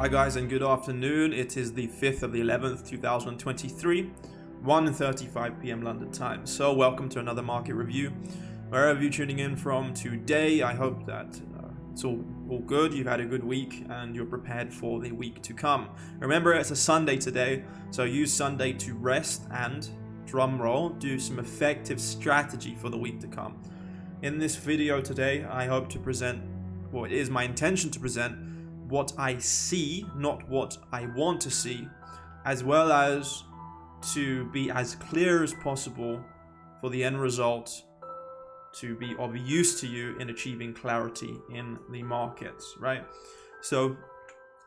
Hi guys and good afternoon. It is the 5th of the 11th, 2023, 1:35 p.m. London time. So welcome to another market review. Wherever you're tuning in from today, I hope that it's all good. You've had a good week and you're prepared for the week to come. Remember, it's a Sunday today, so use Sunday to rest and, drum roll, do some effective strategy for the week to come. In this video today, I hope to present, well, it is my intention to present what I see, not what I want to see, as well as to be as clear as possible for the end result to be of use to you in achieving clarity in the markets, right? So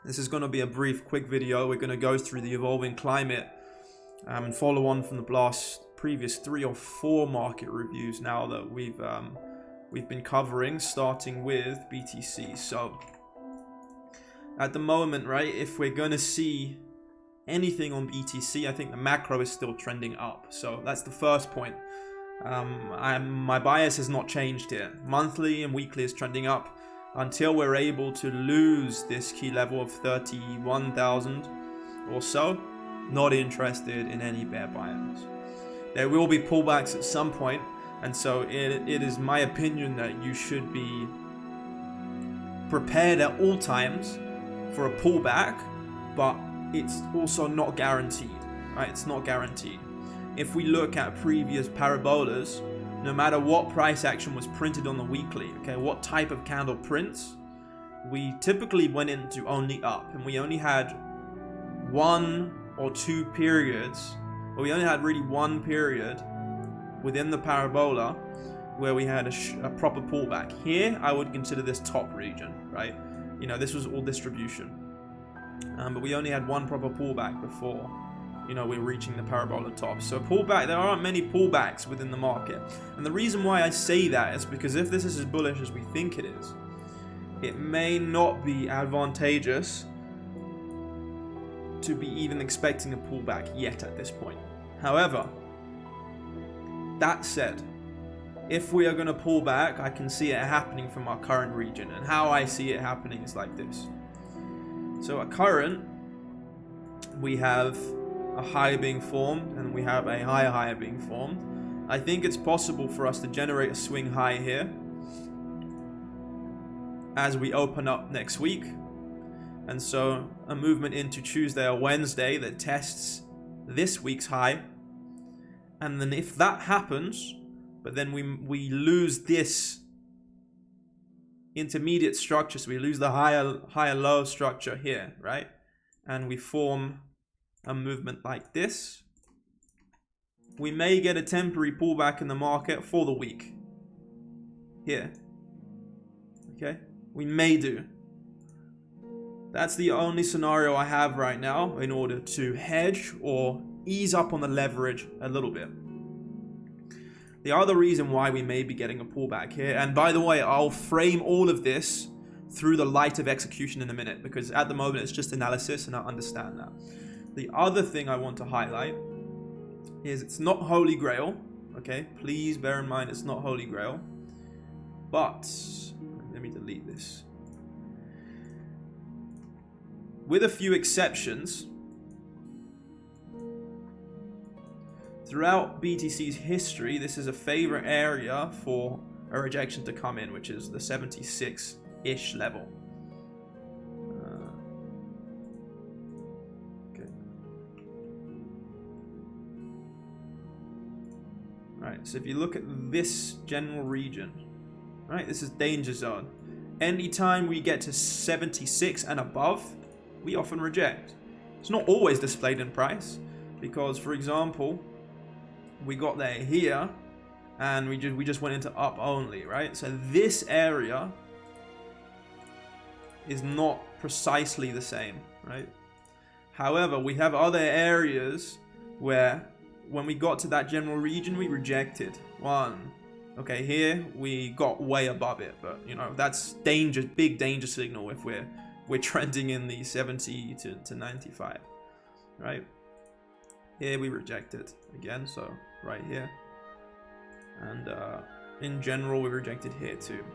this is going to be a brief, quick video. We're going to go through the evolving climate and follow on from the previous 3 or 4 market reviews now that we've been covering, starting with BTC. So at the moment, right, if we're going to see anything on BTC, I think the macro is still trending up. So that's the first point. My bias has not changed here. Monthly and weekly is trending up until we're able to lose this key level of 31,000 or so. Not interested in any bear buyers. There will be pullbacks at some point, and so it is my opinion that you should be prepared at all times for a pullback, but it's also not guaranteed, right? It's not guaranteed. If we look at previous parabolas, no matter what price action was printed on the weekly, okay, what type of candle prints, we typically went into only up, and we only had 1 or 2 periods, or we only had really 1 period within the parabola where we had a proper pullback. Here, I would consider this top region, right? You know, this was all distribution. But we only had 1 proper pullback before, you know, we're reaching the parabola top. So pullback, there aren't many pullbacks within the market. And the reason why I say that is because if this is as bullish as we think it is, it may not be advantageous to be even expecting a pullback yet at this point. However, that said, if we are going to pull back, I can see it happening from our current region. And how I see it happening is like this. So at current, we have a high being formed and we have a higher high being formed. I think it's possible for us to generate a swing high here as we open up next week. And so a movement into Tuesday or Wednesday that tests this week's high. And then if that happens, but then we lose this intermediate structure, so we lose the higher low structure here, right? And we form a movement like this, we may get a temporary pullback in the market for the week here. Okay, we may do. That's the only scenario I have right now in order to hedge or ease up on the leverage a little bit. The other reason why we may be getting a pullback here, and by the way, I'll frame all of this through the light of execution in a minute, because at the moment it's just analysis and I understand that. The other thing I want to highlight is it's not Holy Grail, okay? Please bear in mind it's not Holy Grail, but let me delete this. With a few exceptions, throughout BTC's history, this is a favorite area for a rejection to come in, which is the 76-ish level. Okay. Right, so if you look at this general region, right, this is danger zone. Anytime we get to 76 and above, we often reject. It's not always displayed in price, because, for example, we got there here and we just went into up only, right? So this area is not precisely the same, right? However, we have other areas where when we got to that general region, we rejected. Okay, here we got way above it, but you know, that's danger, big danger signal if we're trending in the 70 to 95, right? Here we rejected again, so right here, and in general we rejected here too.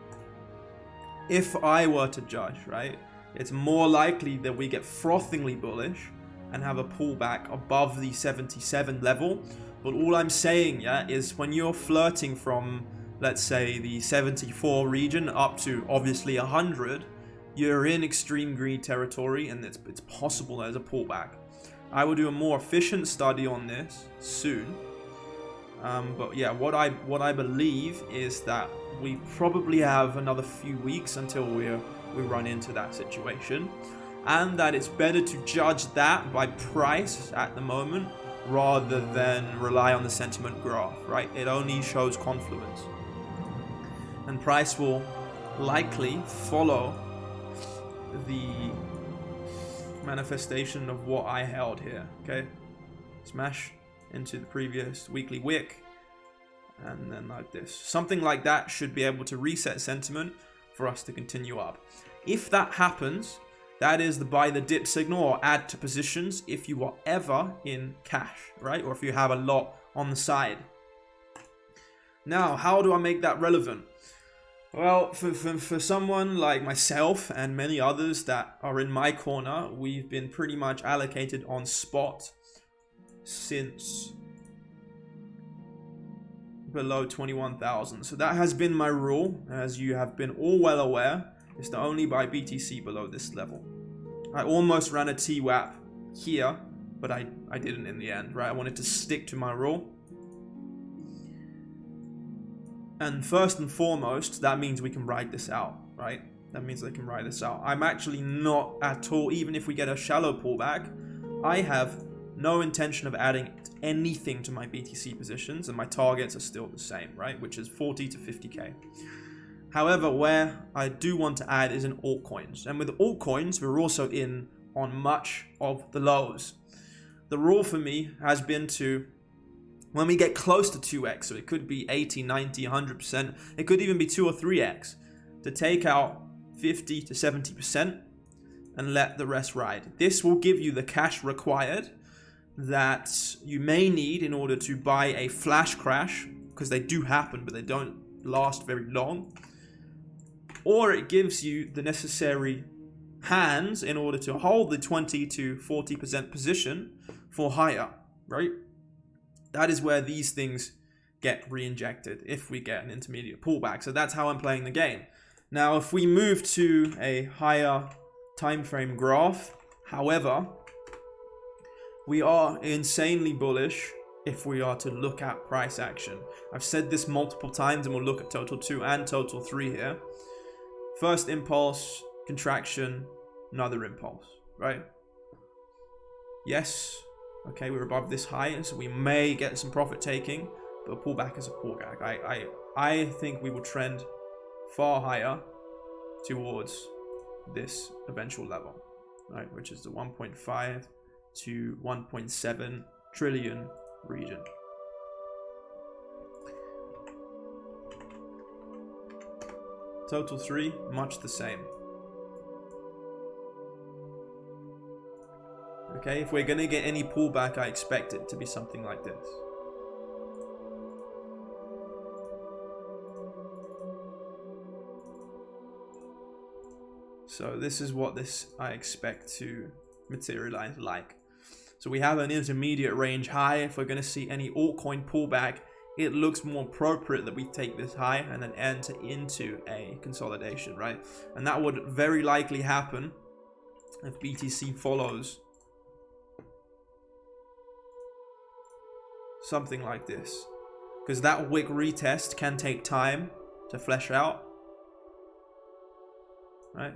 If I were to judge, right, it's more likely that we get frothingly bullish and have a pullback above the 77 level. But all I'm saying, yeah, is when you're flirting from, let's say, the 74 region up to obviously 100, you're in extreme greed territory, and it's possible there's a pullback. I will do a more efficient study on this soon. But yeah, what I believe is that we probably have another few weeks until we run into that situation, and that it's better to judge that by price at the moment rather than rely on the sentiment graph, right? It only shows confluence, and price will likely follow the manifestation of what I held here. Okay, smash into the previous weekly wick, and then like this. Something like that should be able to reset sentiment for us to continue up. If that happens, that is the buy the dip signal or add to positions if you are ever in cash, right? Or if you have a lot on the side. Now, how do I make that relevant? Well, for someone like myself and many others that are in my corner, we've been pretty much allocated on spot since below 21,000. So that has been my rule, as you have been all well aware, is to only buy BTC below this level. I almost ran a TWAP here, but I didn't in the end, right? I wanted to stick to my rule. And first and foremost, that means we can ride this out, right? That means they can ride this out. I'm actually not at all, even if we get a shallow pullback, I have no intention of adding anything to my BTC positions, and my targets are still the same, right? Which is 40 to 50k. However, where I do want to add is in altcoins. And with altcoins, we're also in on much of the lows. The rule for me has been to, when we get close to 2x, so it could be 80, 90, 100%, it could even be 2 or 3x, to take out 50 to 70% and let the rest ride. This will give you the cash required that you may need in order to buy a flash crash, because they do happen, but they don't last very long. Or it gives you the necessary hands in order to hold the 20 to 40% position for higher, right? That is where these things get re-injected if we get an intermediate pullback. So that's how I'm playing the game. Now, if we move to a higher time frame graph, however, we are insanely bullish if we are to look at price action. I've said this multiple times, and we'll look at total 2 and total 3 here. First impulse, contraction, another impulse, right? Yes. Okay, we're above this high, so we may get some profit taking, but a pullback is a pullback. I think we will trend far higher towards this eventual level, right? Which is the 1.5 to 1.7 trillion region. Total 3, much the same. Okay, if we're going to get any pullback, I expect it to be something like this. So this is what I expect to materialize like. So we have an intermediate range high. If we're going to see any altcoin pullback, it looks more appropriate that we take this high and then enter into a consolidation, right? And that would very likely happen if BTC follows something like this, because that wick retest can take time to flesh out, right?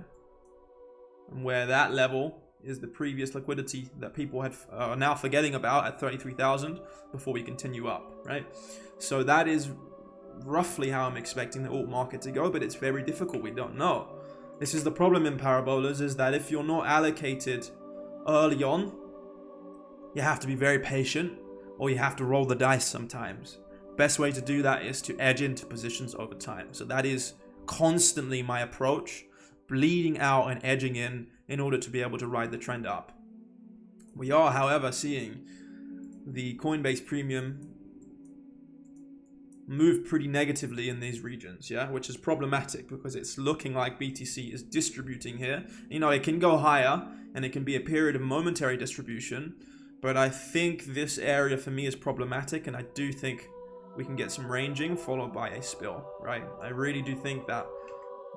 And where that level is the previous liquidity that people are now forgetting about at 33,000 before we continue up, right? So that is roughly how I'm expecting the alt market to go, but it's very difficult. We don't know. This is the problem in parabolas, is that if you're not allocated early on, you have to be very patient, or you have to roll the dice sometimes. Best way to do that is to edge into positions over time. So that is constantly my approach, bleeding out and edging in order to be able to ride the trend up. We are, however, seeing the Coinbase Premium moved pretty negatively in these regions, yeah, which is problematic because it's looking like BTC is distributing here. You know, it can go higher and it can be a period of momentary distribution, but I think this area for me is problematic, and I do think we can get some ranging followed by a spill, right? I really do think that,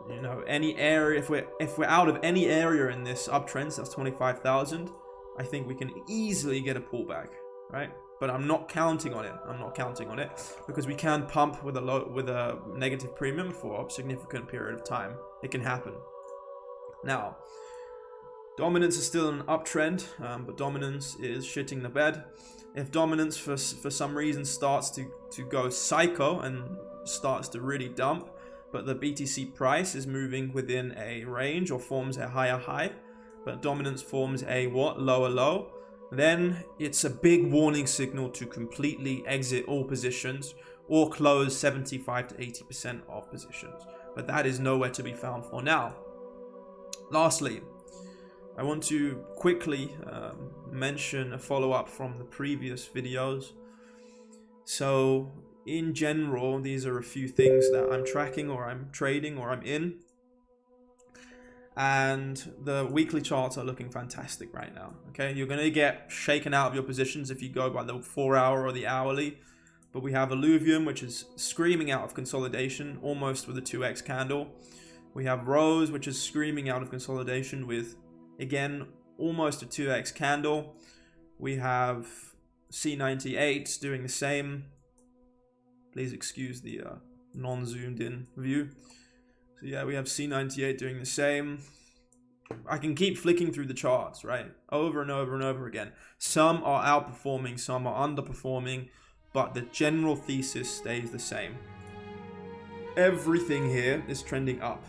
you know, any area, if we're out of any area in this uptrend, so that's 25,000, I think we can easily get a pullback, right? But I'm not counting on it. I'm not counting on it because we can pump with a negative premium for a significant period of time. It can happen. Now, dominance is still an uptrend, but dominance is shitting the bed. If dominance for some reason starts to go psycho and starts to really dump, but the BTC price is moving within a range or forms a higher high, but dominance forms a lower low, then it's a big warning signal to completely exit all positions or close 75 to 80% of positions. But that is nowhere to be found for now. Lastly, I want to quickly mention a follow-up from the previous videos. So in general, these are a few things that I'm tracking or I'm trading or I'm in. And the weekly charts are looking fantastic right now. Okay, you're going to get shaken out of your positions if you go by the 4-hour or the hourly. But we have Alluvium, which is screaming out of consolidation, almost with a 2x candle. We have Rose, which is screaming out of consolidation with, again, almost a 2x candle. We have C98 doing the same. Please excuse the non-zoomed in view. So yeah, we have C98 doing the same. I can keep flicking through the charts, right? Over and over and over again. Some are outperforming, some are underperforming, but the general thesis stays the same. Everything here is trending up.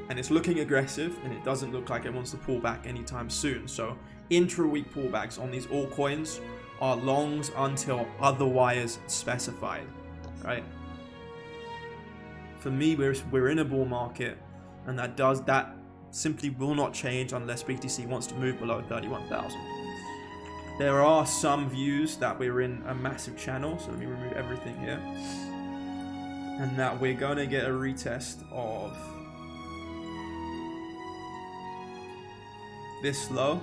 And it's looking aggressive, and it doesn't look like it wants to pull back anytime soon. So intra-week pullbacks on these altcoins are longs until otherwise specified, right? For me, we're in a bull market, and that simply will not change unless BTC wants to move below 31,000. There are some views that we're in a massive channel, so let me remove everything here, and that we're going to get a retest of this low.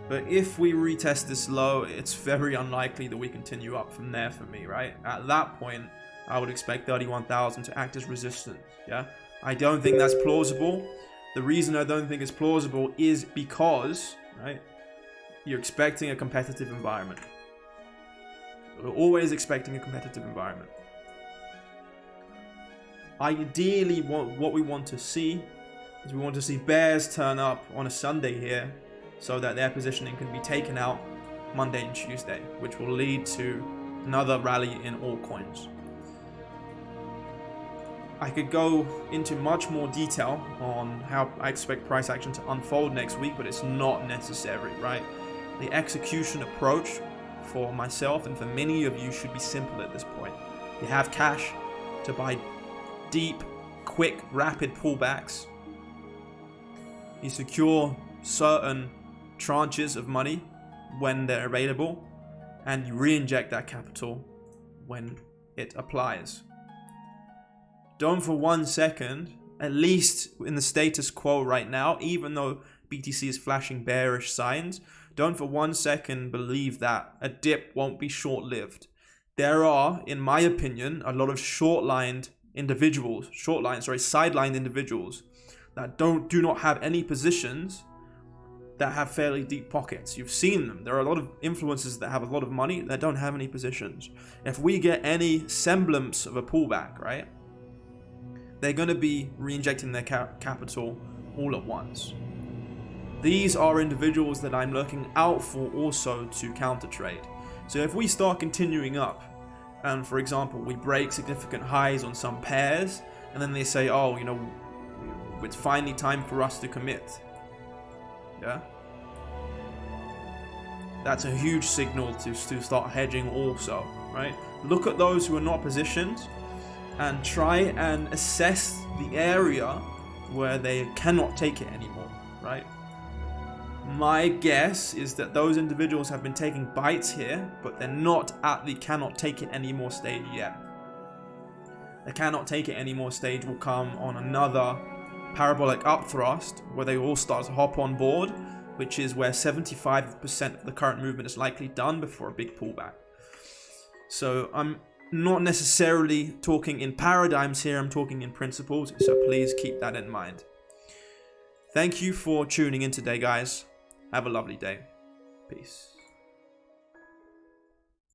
But if we retest this low, it's very unlikely that we continue up from there for me, right? At that point, I would expect 31,000 to act as resistance, yeah? I don't think that's plausible. The reason I don't think it's plausible is because, right, you're expecting a competitive environment. We're always expecting a competitive environment. Ideally, what we want to see is we want to see bears turn up on a Sunday here so that their positioning can be taken out Monday and Tuesday, which will lead to another rally in all coins. I could go into much more detail on how I expect price action to unfold next week, but it's not necessary, right? The execution approach for myself and for many of you should be simple at this point. You have cash to buy deep, quick, rapid pullbacks. You secure certain tranches of money when they're available, and you re-inject that capital when it applies. Don't for 1 second, at least in the status quo right now, even though BTC is flashing bearish signs, don't for 1 second believe that a dip won't be short-lived. There are, in my opinion, a lot of sidelined individuals that do not have any positions that have fairly deep pockets. You've seen them. There are a lot of influencers that have a lot of money that don't have any positions. If we get any semblance of a pullback, right, they're going to be re-injecting their capital all at once. These are individuals that I'm looking out for also to counter trade. So if we start continuing up, and for example, we break significant highs on some pairs, and then they say, oh, you know, it's finally time for us to commit. Yeah? That's a huge signal to start hedging also, right? Look at those who are not positioned and try and assess the area where they cannot take it anymore, right? My guess is that those individuals have been taking bites here, but they're not at the cannot take it anymore stage yet. The cannot take it anymore stage will come on another parabolic upthrust where they all start to hop on board, which is where 75% of the current movement is likely done before a big pullback. So I'm not necessarily talking in paradigms here, I'm talking in principles, so please keep that in mind. Thank you for tuning in today, guys. Have a lovely day. Peace.